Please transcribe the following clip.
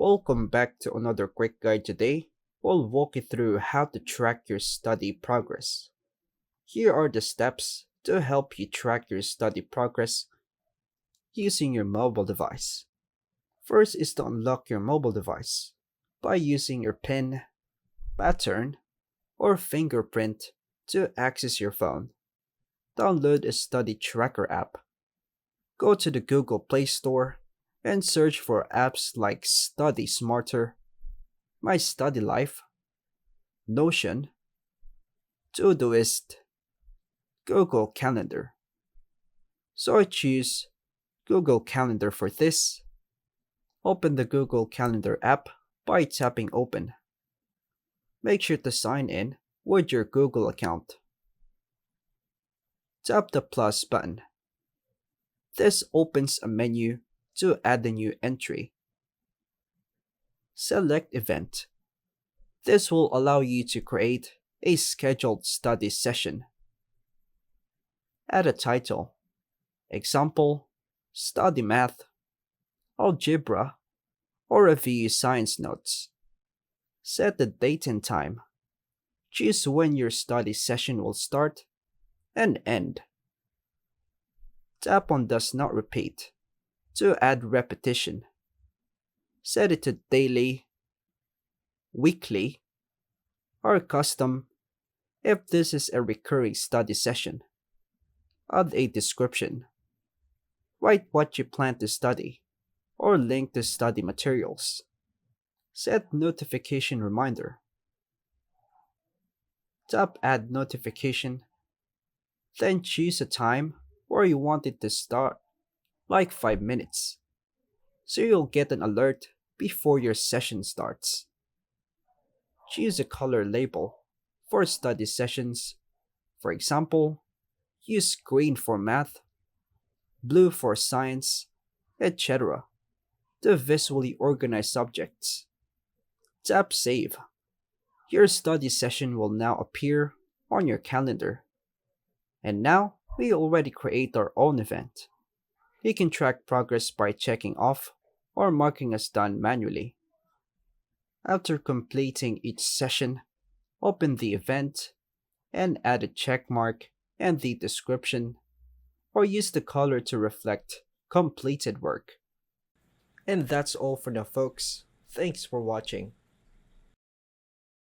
Welcome back to another quick guide today. We'll walk you through how to track your study progress. Here are the steps to help you track your study progress using your mobile device. First is to unlock your mobile device by using your PIN, pattern, or fingerprint to access your phone. Download a study tracker app. Go to the Google Play Store and search for apps like Study Smarter, My Study Life, Notion, Todoist, Google Calendar. So I choose Google Calendar for this. Open the Google Calendar app by tapping Open. Make sure to sign in with your Google account. Tap the plus button. This opens a menu to add a new entry. Select Event. This will allow you to create a scheduled study session. Add a title. Example, Study Math, Algebra, or Review Science Notes. Set the date and time. Choose when your study session will start and end. Tap on Does Not Repeat to add repetition. Set it to daily, weekly, or custom if this is a recurring study session. Add a description. Write what you plan to study or link to study materials. Set notification reminder. Tap Add Notification. Then choose a time where you want it to start, like 5 minutes, so you'll get an alert before your session starts. Choose a color label for study sessions. For example, use green for math, blue for science, etc. to visually organize subjects. Tap Save. Your study session will now appear on your calendar. And now, we already create our own event. You can track progress by checking off or marking as done manually. After completing each session, open the event and add a check mark and the description, or use the color to reflect completed work. And that's all for now, folks. Thanks for watching.